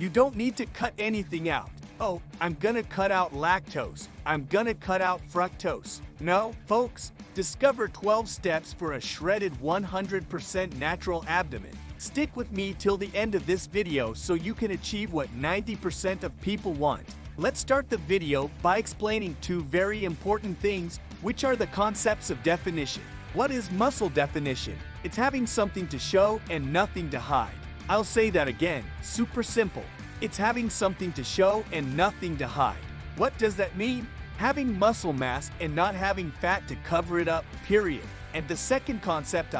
You don't need to cut anything out. Oh, I'm gonna cut out lactose. I'm gonna cut out fructose. No, folks, discover 12 steps for a shredded 100% natural abdomen. Stick with me till the end of this video so you can achieve what 90% of people want. Let's start the video by explaining two very important things, which are the concepts of definition. What is muscle definition? It's having something to show and nothing to hide. I'll say that again, super simple. It's having something to show and nothing to hide. What does that mean? Having muscle mass and not having fat to cover it up, period. And the second concept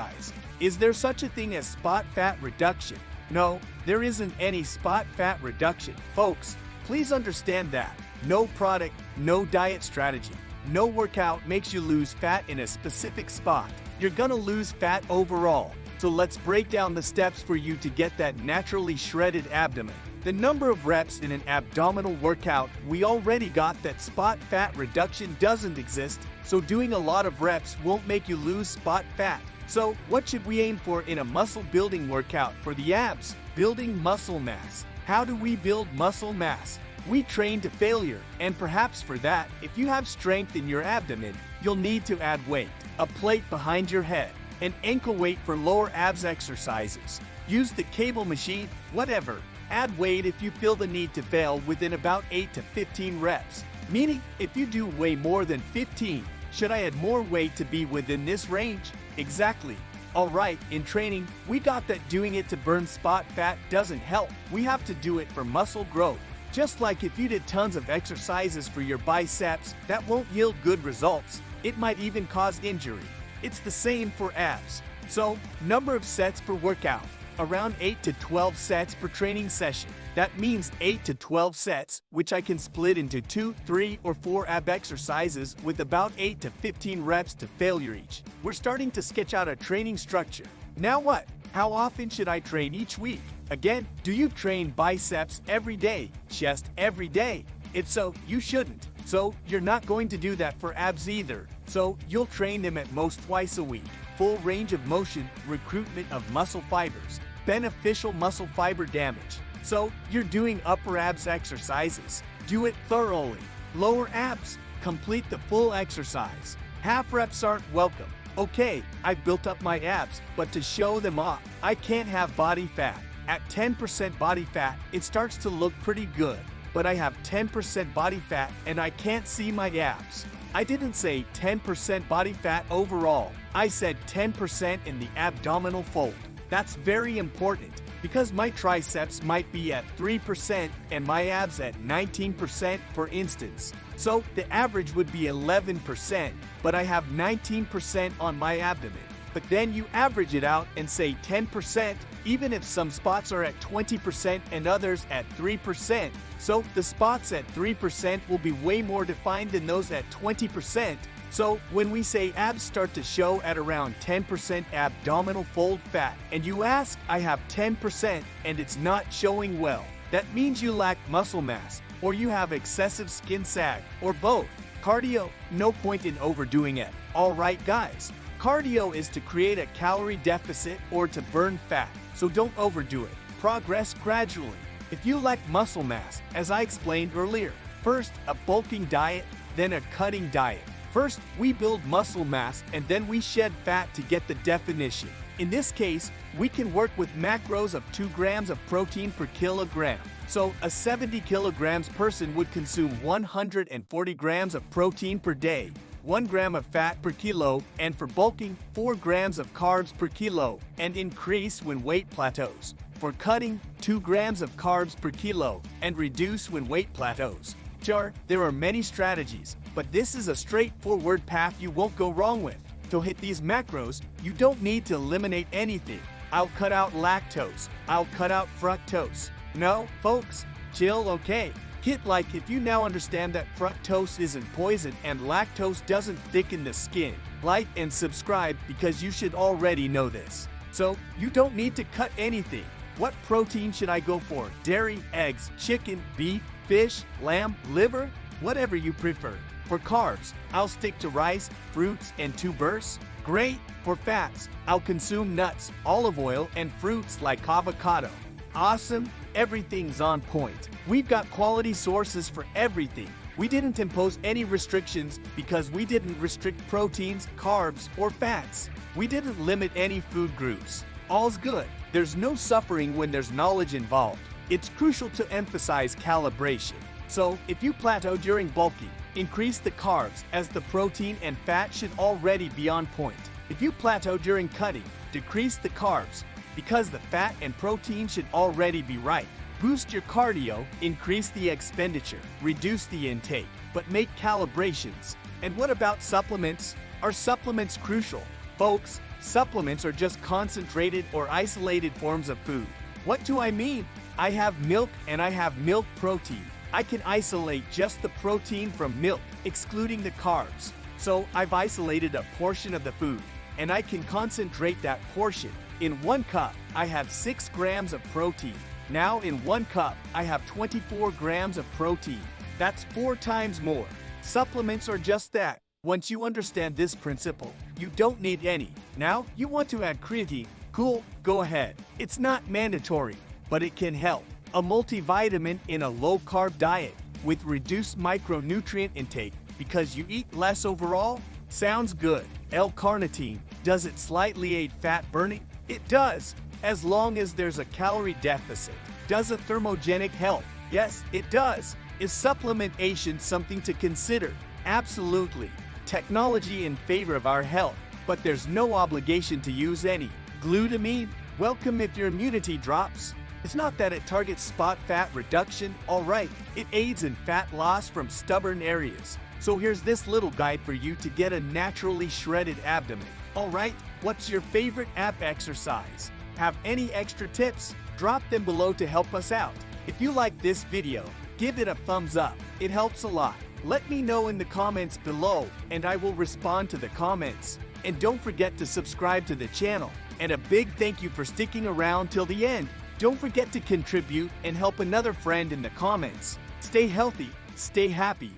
is there such a thing as spot fat reduction? No, there isn't any spot fat reduction. Folks, please understand that. No product, no diet strategy, no workout makes you lose fat in a specific spot. You're gonna lose fat overall. So let's break down the steps for you to get that naturally shredded abdomen. The number of reps in an abdominal workout, we already got that spot fat reduction doesn't exist, so doing a lot of reps won't make you lose spot fat. So what should we aim for in a muscle building workout for the abs? Building muscle mass. How do we build muscle mass? We train to failure, and perhaps for that, if you have strength in your abdomen, you'll need to add weight, a plate behind your head, an ankle weight for lower abs exercises. Use the cable machine, whatever. Add weight if you feel the need to fail within about 8 to 15 reps. Meaning, if you do way more than 15, should I add more weight to be within this range? Exactly. Alright, in training, we got that doing it to burn spot fat doesn't help. We have to do it for muscle growth. Just like if you did tons of exercises for your biceps, that won't yield good results. It might even cause injury. It's the same for abs. So, number of sets per workout. Around 8 to 12 sets per training session. That means 8 to 12 sets, which I can split into 2, 3, or 4 ab exercises with about 8 to 15 reps to failure each. We're starting to sketch out a training structure. Now what? How often should I train each week? Again, do you train biceps every day, chest every day? If so, you shouldn't. So, you're not going to do that for abs either. So, you'll train them at most twice a week. Full range of motion, recruitment of muscle fibers, beneficial muscle fiber damage. So, you're doing upper abs exercises. Do it thoroughly. Lower abs, complete the full exercise. Half reps aren't welcome. Okay, I've built up my abs, but to show them off, I can't have body fat. At 10% body fat, it starts to look pretty good. But I have 10% body fat and I can't see my abs. I didn't say 10% body fat overall. I said 10% in the abdominal fold. That's very important because my triceps might be at 3% and my abs at 19%, for instance. So the average would be 11%, but I have 19% on my abdomen. But then you average it out and say 10%, even if some spots are at 20% and others at 3%. So the spots at 3% will be way more defined than those at 20%. So when we say abs start to show at around 10% abdominal fold fat, and you ask, I have 10% and it's not showing well, that means you lack muscle mass, or you have excessive skin sag, or both. Cardio, no point in overdoing it. Alright guys, cardio is to create a calorie deficit or to burn fat, so don't overdo it. Progress gradually. If you lack muscle mass, as I explained earlier, first a bulking diet, then a cutting diet. First, we build muscle mass and then we shed fat to get the definition. In this case, we can work with macros of 2 grams of protein per kilogram. So, a 70 kilograms person would consume 140 grams of protein per day, 1 gram of fat per kilo, and for bulking, 4 grams of carbs per kilo, and increase when weight plateaus. For cutting, 2 grams of carbs per kilo, and reduce when weight plateaus. Sure, there are many strategies, but this is a straightforward path you won't go wrong with. To hit these macros, you don't need to eliminate anything. I'll cut out lactose. I'll cut out fructose. No, folks, chill, okay? Hit like if you now understand that fructose isn't poison and lactose doesn't thicken the skin. Like and subscribe because you should already know this. So, you don't need to cut anything. What protein should I go for? Dairy, eggs, chicken, beef, fish, lamb, liver? Whatever you prefer. For carbs, I'll stick to rice, fruits, and tubers. Great! For fats, I'll consume nuts, olive oil, and fruits like avocado. Awesome, everything's on point. We've got quality sources for everything. We didn't impose any restrictions because we didn't restrict proteins, carbs, or fats. We didn't limit any food groups. All's good. There's no suffering when there's knowledge involved. It's crucial to emphasize calibration. So, if you plateau during bulking, increase the carbs as the protein and fat should already be on point. If you plateau during cutting, decrease the carbs because the fat and protein should already be right. Boost your cardio, increase the expenditure, reduce the intake, but make calibrations. And what about supplements? Are supplements crucial? Folks, supplements are just concentrated or isolated forms of food. What do I mean? I have milk and I have milk protein. I can isolate just the protein from milk, excluding the carbs. So I've isolated a portion of the food, and I can concentrate that portion. In 1 cup, I have 6 grams of protein. Now in 1 cup, I have 24 grams of protein. That's 4 times more. Supplements are just that. Once you understand this principle, you don't need any. Now, you want to add creatine? Cool, go ahead. It's not mandatory, but it can help. A multivitamin in a low-carb diet with reduced micronutrient intake because you eat less overall? Sounds good. L-carnitine, does it slightly aid fat burning? It does, as long as there's a calorie deficit. Does it thermogenic help? Yes, it does. Is supplementation something to consider? Absolutely. Technology in favor of our health, but there's no obligation to use any. Glutamine? Welcome if your immunity drops. It's not that it targets spot fat reduction, alright, it aids in fat loss from stubborn areas. So here's this little guide for you to get a naturally shredded abdomen. Alright, what's your favorite ab exercise? Have any extra tips? Drop them below to help us out. If you like this video, give it a thumbs up. It helps a lot. Let me know in the comments below, and I will respond to the comments. And don't forget to subscribe to the channel. And a big thank you for sticking around till the end. Don't forget to contribute and help another friend in the comments. Stay healthy, stay happy,